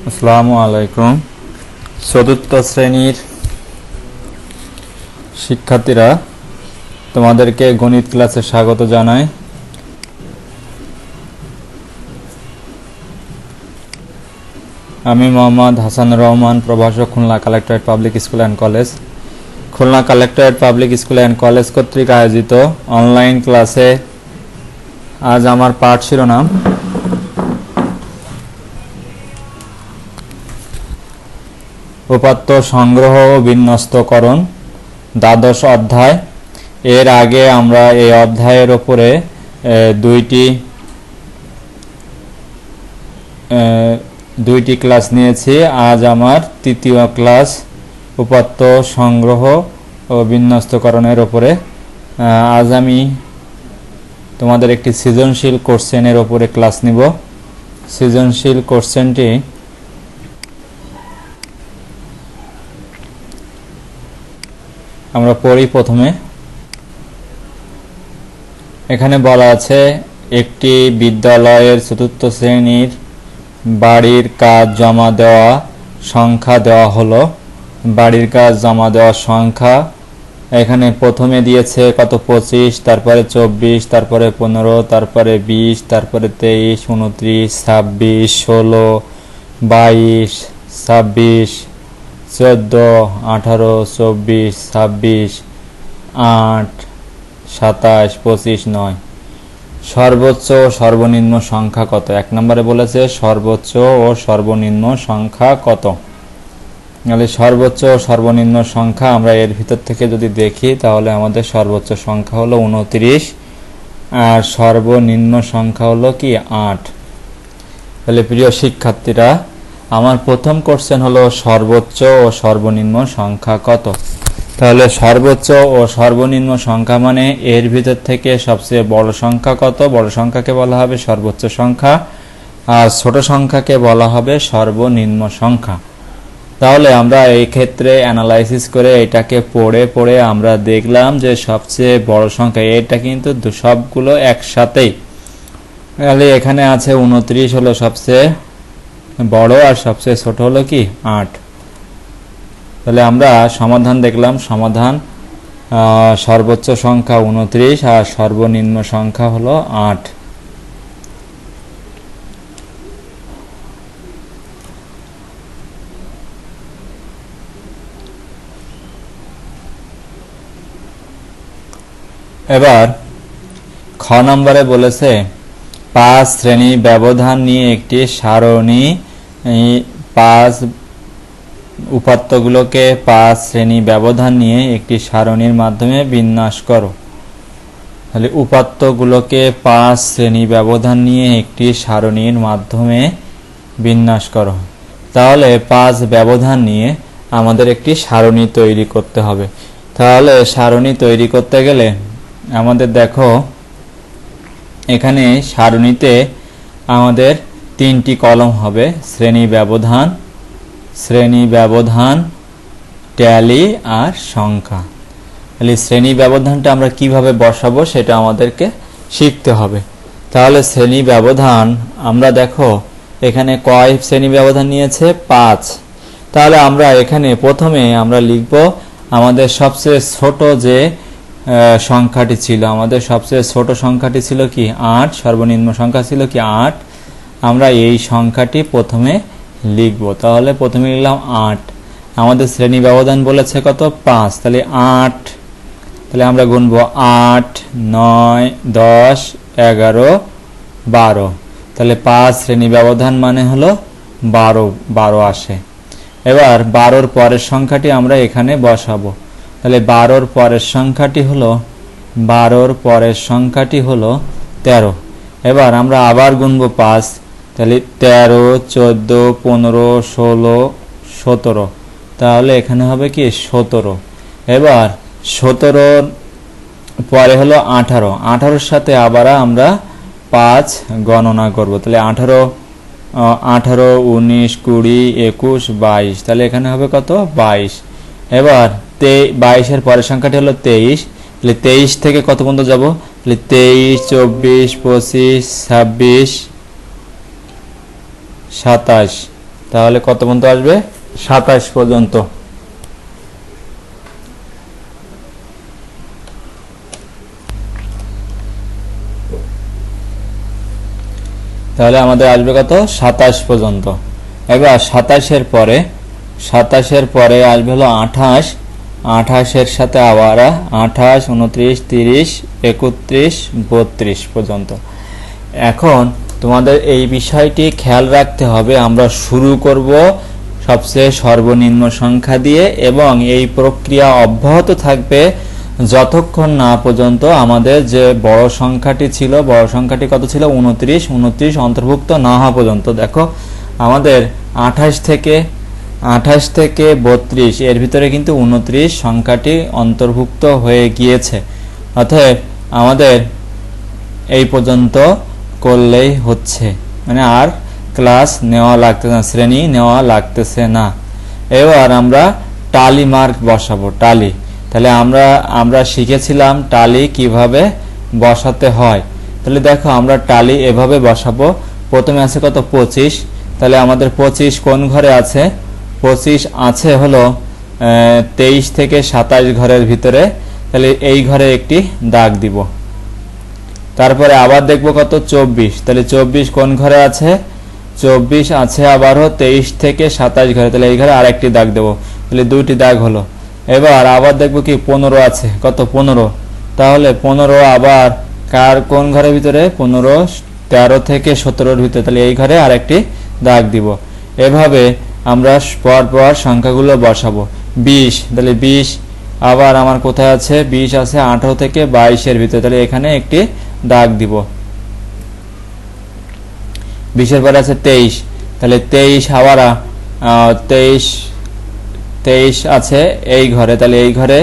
আসসালামু আলাইকুম। চতুর্থ শ্রেণীর শিক্ষার্থীরা, তোমাদেরকে গণিত ক্লাসে স্বাগত জানাই। আমি মোহাম্মদ হাসানুর রহমান, প্রভাষক, Khulna collectorate public school and college. Khulna collectorate public school and college কর্তৃক আয়োজিত অনলাইন ক্লাসে আজ আমার পাঠ শিরোনাম উপাত্ত সংগ্রহ ও বিন্যস্তকরণ, দ্বাদশ অধ্যায়। এর আগে আমরা এই অধ্যায়ের উপরে দুইটি ক্লাস নিয়েছি। আজ আমার তৃতীয় ক্লাস উপাত্ত সংগ্রহ ও বিন্যস্তকরণের উপরে। আজ আমি তোমাদের একটি সৃজনশীল কোশ্চেনের উপরে ক্লাস নিব। সৃজনশীল কোশ্চেনটি আমরা পড়ি। প্রথমে এখানে বলা আছে, একটি বিদ্যালয়ের চতুর্থ শ্রেণীর বাড়ির কাজ জমা দেওয়া সংখ্যা দেওয়া হলো। বাড়ির কাজ জমা দেওয়া সংখ্যা এখানে প্রথমে দিয়েছে কত, 25, তারপরে 24, তারপরে 15, তারপরে 20, তারপরে 23, 29, 26, 16, 22, 26, 14, 18, 24, 26, 8, 27, 25, 9। সর্বোচ্চ ও সর্বনিম্ন সংখ্যা কত? এক নম্বরে বলেছে সর্বোচ্চ ও সর্বনিম্ন সংখ্যা কত। তাহলে সর্বোচ্চ ও সর্বনিম্ন সংখ্যা আমরা এর ভিতর থেকে যদি দেখি, তাহলে আমাদের সর্বোচ্চ সংখ্যা হলো 29 আর সর্বনিম্ন সংখ্যা হলো কি 8। তাহলে প্রিয় শিক্ষার্থীরা, আমার প্রথম কোশ্চেন হলো সর্বোচ্চ ও সর্বনিম্ন সংখ্যা কত। তাহলে সর্বোচ্চ ও সর্বনিম্ন সংখ্যা মানে এর ভিতর থেকে সবচেয়ে বড় সংখ্যা কত? বড় সংখ্যাকে বলা হবে সর্বোচ্চ সংখ্যা, আর ছোট সংখ্যাকে বলা হবে সর্বনিম্ন সংখ্যা। তাহলে আমরা এই ক্ষেত্রে অ্যানালাইসিস করে এটাকে পড়ে আমরা দেখলাম যে সবচেয়ে বড় সংখ্যা এটা কিন্তু সবগুলো একসাথেই। তাহলে এখানে আছে 29 হলো সবচেয়ে বড়, আর সবচেয়ে ছোট হলো কি 8। তাহলে আমরা সমাধান দেখলাম। সমাধান, সর্বোচ্চ সংখ্যা 29 আর সর্বনিম্ন সংখ্যা হলো 8। এবার খ নম্বরে বলেছে 5 শ্রেণী ব্যবধান নিয়ে একটি সারণী, 5 উপাত্তগুলোকে 5 শ্রেণী ব্যবধান নিয়ে একটি সারণীর মাধ্যমে বিন্যাস করো। তাহলে উপাত্তগুলোকে 5 শ্রেণী ব্যবধান নিয়ে একটি সারণীর মাধ্যমে বিন্যাস করো। তাহলে 5 ব্যবধান নিয়ে আমাদের একটি সারণী তৈরি করতে হবে। তাহলে সারণী তৈরি করতে গেলে আমাদের দেখো, এখানে সারণীতে আমাদের 3টি কলম হবে, শ্রেণী ব্যবধান, ট্যালি আর সংখ্যা। তাহলে শ্রেণী ব্যবধানটা আমরা কিভাবে বসাবো সেটা আমাদেরকে শিখতে হবে। তাহলে শ্রেণী ব্যবধান আমরা দেখো এখানে কয় শ্রেণী ব্যবধান নিয়েছে? 5। তাহলে আমরা এখানে প্রথমে আমরা লিখব আমাদের সবচেয়ে ছোট যে সংখ্যাটি ছিল, আমাদের সবচেয়ে ছোট সংখ্যাটি ছিল কি 8, সর্বনিম্ন সংখ্যা ছিল কি 8। আমরা এই সংখ্যাটি প্রথমে লিখব। তাহলে প্রথমে লিখলাম 8। আমাদের শ্রেণী ব্যবধান বলেছে কত? 5। তাহলে 8, তাহলে আমরা গুনব 8, 9, 10, 11, 12। তাহলে 5 শ্রেণী ব্যবধান মানে হলো 12 আসে। এবার 12-র পরের সংখ্যাটি আমরা এখানে বসাবো। তাহলে 12-র পরের সংখ্যাটি হলো 13। এবার আমরা আবার গুনব 5। তাহলে 13, 14, 15, 16, 17। তাহলে এখানে হবে কি 17। এবার 17-র পরে হলো 18। 18-র সাথে আবার আমরা 5 গণনা করব। তাহলে 18, 19, 20, 21, 22। তাহলে এখানে হবে কত? 22। এবার 22-এর পরের সংখ্যাটি হলো 23। তাহলে 23 থেকে কত পর্যন্ত যাব, তাহলে 23, 24, 25, 26, 27, তাহলে কত পর্যন্ত আসবে, 27 পর্যন্ত। তাহলে আমাদের আসবে কত, 27 পর্যন্ত। এবার 27-এর পরে আসবে হলো 28, 28-এর সাথে আবার 28, 29, 30, 31, 32 পর্যন্ত। এখন তোমাদের এই বিষয়টি খেয়াল রাখতে হবে, আমরা শুরু করব সবচেয়ে সর্বনিম্ন সংখ্যা দিয়ে এবং এই প্রক্রিয়া অব্যাহত থাকবে যতক্ষণ না পর্যন্ত আমাদের যে বড় সংখ্যাটি ছিল, বড় সংখ্যাটি কত ছিল, 29 অন্তর্ভুক্ত না হওয়া পর্যন্ত। দেখো আমাদের 28 থেকে 32 এর ভিতরে কিন্তু 29 সংখ্যাটি অন্তর্ভুক্ত হয়ে গিয়েছে, অতএব আমাদের এই পর্যন্ত করলেই হচ্ছে, মানে আর ক্লাস নেওয়া লাগতেছে না, শ্রেণী নেওয়া লাগতেছে না। এবার আমরা টালি মার্ক বসাবো, টালি। তাহলে আমরা শিখেছিলাম টালি কিভাবে বসাতে হয়। তাহলে দেখো আমরা টালি এভাবে বসাবো। প্রথমে আছে কত, 25, তাহলে আমাদের 25 কোন ঘরে আছে, 25 আছে হলো 23 থেকে 27 ঘরের ভিতরে, তাহলে এই ঘরে একটি দাগ দিব। তারপরে আবার দেখবো কত, 24, তাহলে 24 কোন ঘরে আছে, 24 আছে আবারও 23 থেকে 27 ঘরে, তাহলে এই ঘরে আরেকটি দাগ দেবো, তাহলে দুইটি দাগ হলো। এবার আবার দেখবো কি 15 আছে, কত, 15, তাহলে 15 আবার কার কোন ঘরের ভিতরে, 15, 13 থেকে 17-র ভিতরে, তাহলে এই ঘরে আরেকটি দাগ দিব। এভাবে আমরা পর সংখ্যাগুলো বসাবো। 20, তাহলে 20 আবার আমার কোথায় আছে, 20 আছে 18 থেকে 22-এর ভিতরে, তাহলে এখানে একটি দাগ দিব। 20-এর পরে আছে 23, তাহলে 23 আবার 23 আছে এই ঘরে, তাহলে এই ঘরে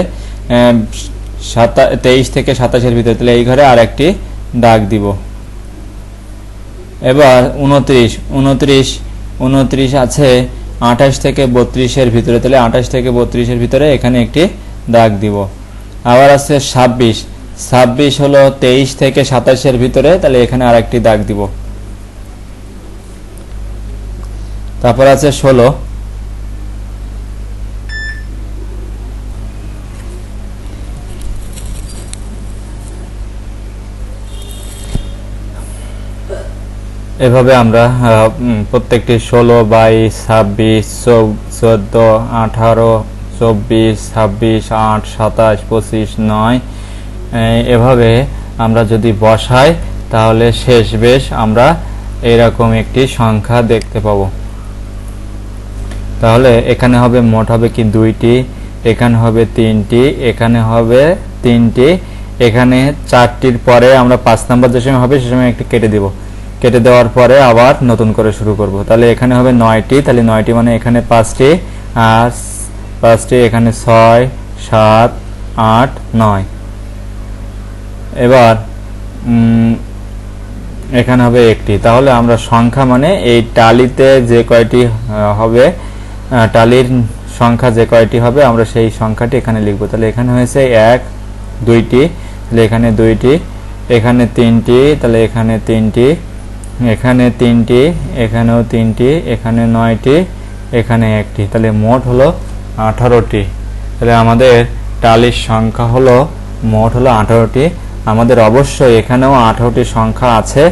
23 থেকে 27-এর ভিতরে, তাহলে এই ঘরে আর একটি দাগ দিব। এবার 29 আছে 28 থেকে 32-এর ভিতরে, তাহলে 28 থেকে 32-এর ভিতরে এখানে একটি দাগ দিব। আবার আছে 26 হলো 23 থেকে 27-এর ভিতরে, তাহলে এখানে আর একটি দাগ দিব। তারপর আছে 16, এভাবে আমরা প্রত্যেকটি 16, 22, 26, 14, 18, 24, 26, 8, 27, 25, 9 এভাবে আমরা যদি বসাই তাহলে শেষ বেশ আমরা এরকম একটি সংখ্যা দেখতে পাবো। তাহলে এখানে হবে মোট হবে কি 2টি, এখানে হবে 3টি, এখানে হবে 3টি, এখানে 4টির পরে আমরা 5 নাম্বার যে সময় হবে সে সময় একটি কেটে দিব। কেটে দেওয়ার পরে আবার নতুন করে শুরু করব। তাহলে এখানে হবে 9টি, তাহলে 9টি মানে এখানে 5টি আর 5টি, এখানে 6, 7, 8, 9। এবার এখানে হবে একটি। তাহলে আমরা সংখ্যা মানে এই টালিতে যে কয়টি হবে, টালির সংখ্যা যে কয়টি হবে আমরা সেই সংখ্যাটি এখানে লিখব। তাহলে এখানে হয়েছে 1, 2টি, তাহলে এখানে 2টি, এখানে 3টি, তাহলে এখানে 3টি, এখানে 3টি, এখানেও 3টি, এখানে 9টি, এখানে 1টি, তাহলে মোট হলো 18টি। তাহলে আমাদের টালির সংখ্যা হলো মোট হলো 18টি। আমাদের অবশ্যই এখানেও 18টি সংখ্যা আছে।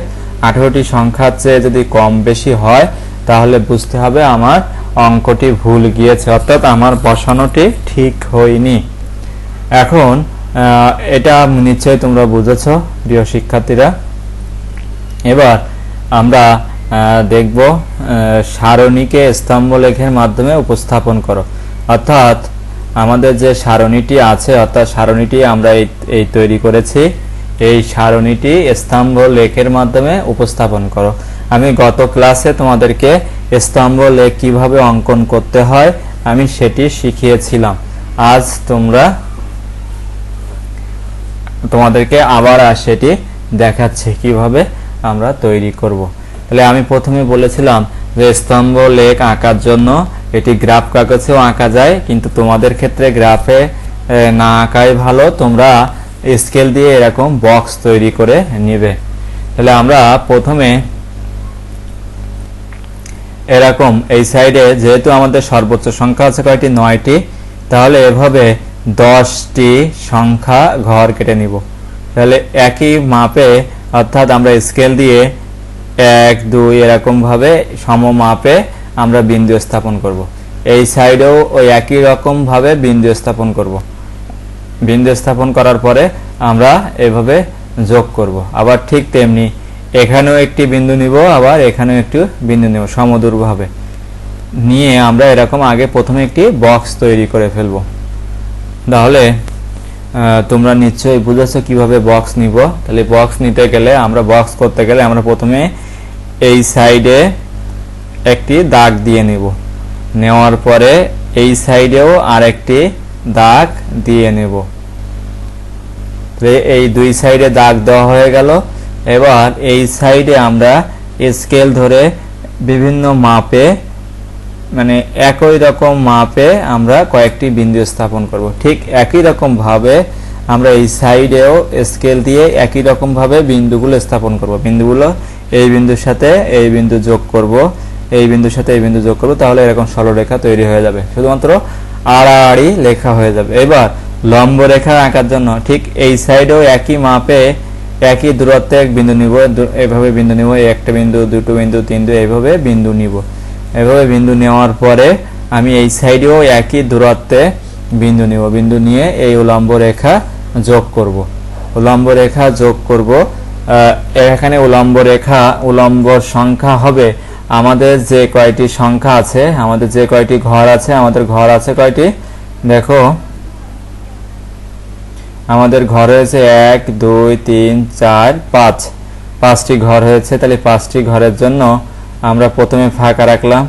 18টি সংখ্যার চেয়ে যদি কম বেশি হয় তাহলে বুঝতে হবে আমার অঙ্কটি ভুল গিয়েছে, অর্থাৎ আমার বসানোটি ঠিক হয়নি। এখন এটা নিশ্চয়ই তোমরা বুঝেছ প্রিয় শিক্ষার্থীরা। এবার আমরা দেখব সারণীকে স্তম্ভলেখের মাধ্যমে উপস্থাপন করো। অর্থাৎ আমাদের যে সারণীটি আছে, অর্থাৎ সারণীটি আমরা এই তৈরি করেছি, এই সারণীটি স্তম্ভলেখের মাধ্যমে উপস্থাপন করো। আমি গত ক্লাসে তোমাদেরকে স্তম্ভলেখ কিভাবে অঙ্কন করতে হয় আমি সেটি শিখিয়েছিলাম। আজ তোমাদেরকে আবার সেটি দেখাচ্ছি কিভাবে আমরা তৈরি করব। তাহলে আমি প্রথমে বলেছিলাম যে স্তম্ভলেখ আঁকার জন্য এটি গ্রাফ কাগজেও আঁকা যায়, কিন্তু তোমাদের ক্ষেত্রে গ্রাফে না আঁকাই ভালো। তোমরা স্কেল দিয়ে এরকম বক্স তৈরি করে নেবে। তাহলে আমরা প্রথমে এরকম এই সাইডে যেহেতু আমাদের সর্বোচ্চ সংখ্যা আছে কয়টি 9টি, তাহলে এভাবে 10টি সংখ্যা ঘর কেটে নিব। তাহলে একই মাপে অর্থাৎ আমরা স্কেল দিয়ে 1 2 এরকম ভাবে সম মাপে আমরা বিন্দু স্থাপন করব। এই সাইডেও ওই একই রকম ভাবে বিন্দু স্থাপন করব। বিন্দু স্থাপন করার পরে আমরা এভাবে যোগ করব। আবার ঠিক তেমনি এখানেও একটি বিন্দু নিব, আবার এখানেও একটি বিন্দু নিব, সমদূরভাবে নিয়ে আমরা এরকম আগে প্রথমে একটি বক্স তৈরি করে ফেলব। তাহলে তোমরা নিশ্চয়ই বুঝেছো কিভাবে বক্স নিব। তাহলে বক্স নিতে গেলে আমরা বক্স করতে গেলে আমরা প্রথমে এই সাইডে একটি দাগ দিয়ে নিব, নেওয়ার পরে এই সাইডেও আরেকটি দাগ দিয়ে নেব। এই দুই সাইডে দাগ দেওয়া হয়ে গেল। এবার এই সাইডে আমরা স্কেল ধরে বিভিন্ন মাপে মানে একই রকম মাপে আমরা কয়েকটি বিন্দু স্থাপন করব। ঠিক একই রকম ভাবে আমরা এই সাইডেও স্কেল দিয়ে একই রকম ভাবে বিন্দুগুলো স্থাপন করব। বিন্দুগুলো এই বিন্দুর সাথে এই বিন্দু যোগ করব, এই বিন্দুর সাথে এই বিন্দু যোগ করব, তাহলে এরকম সরলরেখা তৈরি হয়ে যাবে, শুধুমাত্র আড়াআড়ি লেখা হয়ে যাবে। এবার লম্ব রেখা আঁকার জন্য ঠিক এই সাইডেও একই মাপে একই দূরত্বে এক বিন্দু নিব, এভাবে বিন্দু নিব, একটা বিন্দু, দুটো বিন্দু, তিনটে, এইভাবে বিন্দু নিব। এভাবে বিন্দু নেওয়ার পরে আমি এই সাইডেও একই দূরত্বে বিন্দু নিব, বিন্দু নিয়ে এই উলম্ব রেখা যোগ করব। উলম্ব রেখা যোগ করব। এখানে উলম্ব রেখা উলম্বর সংখ্যা হবে আমাদের যে কয়টি সংখ্যা আছে, আমাদের যে কয়টি ঘর আছে, আমাদের ঘর আছে কয়টি দেখো, আমাদের ঘর হয়েছে 1 2 3 4 5, 5টি ঘর হয়েছে। তাহলে 5টি ঘরের জন্য আমরা প্রথমে ফাঁকা রাখলাম।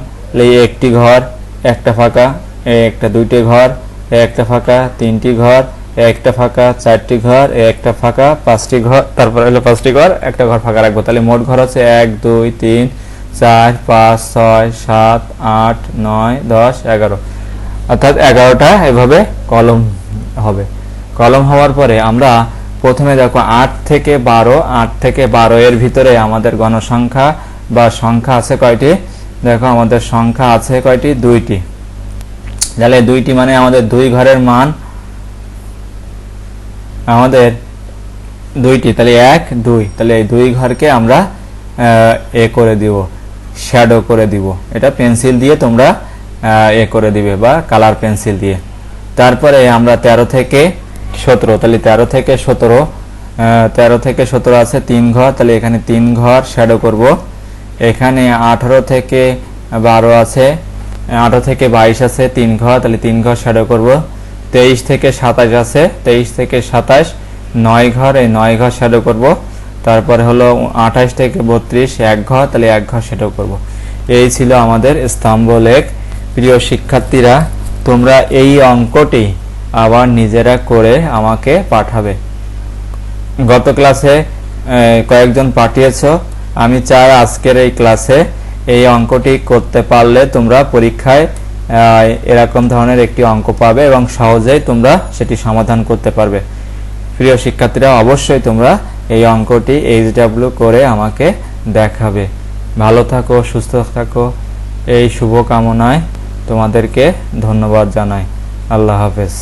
এই একটি ঘর, একটা ফাঁকা, একটা, দুইটি ঘর, একটা ফাঁকা, তিনটি ঘর, একটা ফাঁকা, চারটি ঘর, একটা ফাঁকা, 5টি ঘর, তারপর হলো 5টি ঘর, একটা ঘর ফাঁকা রাখবো। তাহলে মোট ঘর হচ্ছে 1 2 3 4 5 6 7 8 9 10 11, অর্থাৎ 11টা এভাবে কলম হবে। কলম হওয়ার পরে আমরা প্রথমে দেখো 8 থেকে 12, 8 থেকে 12 এর ভিতরে আমাদের গণসংখ্যা বা সংখ্যা আছে কয়টি দেখো, আমাদের সংখ্যা আছে কয়টি 2টি। তাহলে 2টি মানে আমাদের দুই ঘরের মান আমাদের 2টি, তাহলে 1 2, তাহলে এই দুই ঘরকে আমরা এ করে দিব, শ্যাডো করে দিব। এটা পেন্সিল দিয়ে তোমরা এ করে দিবে বা কালার পেন্সিল দিয়ে। তারপরে আমরা 13 থেকে 17, তাহলে 13 থেকে 17, 13 থেকে 17 আছে 3 ঘর, তাহলে এখানে 3 ঘর শ্যাডো করব। এখানে 18 থেকে 12 আছে, 18 থেকে 22 আছে 3 ঘর, তাহলে 3 ঘর শ্যাডো করব। 23 থেকে 27 আছে, 23 থেকে 27 9 ঘর, এই 9 ঘর শ্যাডো করব। তারপরে হলো 28 থেকে 32 1 ঘর, তাহলে 1 ঘর শ্যাডো করব। এই ছিল আমাদের স্তম্ভ লেখ। প্রিয় শিক্ষার্থীরা, তোমরা এই অঙ্কটি আবার নিজেরা করে আমাকে পাঠাবে। গত ক্লাসে কয়েকজন পাঠিয়েছো, আমি চাই আজকের এই ক্লাসে এই অঙ্কটি করতে পারলে তোমরা পরীক্ষায় এরকম ধরনের একটি অঙ্ক পাবে এবং সহজেই তোমরা সেটি সমাধান করতে পারবে। প্রিয় শিক্ষার্থীরা, অবশ্যই তোমরা এই অঙ্কটি HW করে আমাকে দেখাবে। ভালো থাকো, সুস্থ থাকো, এই শুভকামনায় তোমাদেরকে ধন্যবাদ জানাই। আল্লাহ হাফেজ।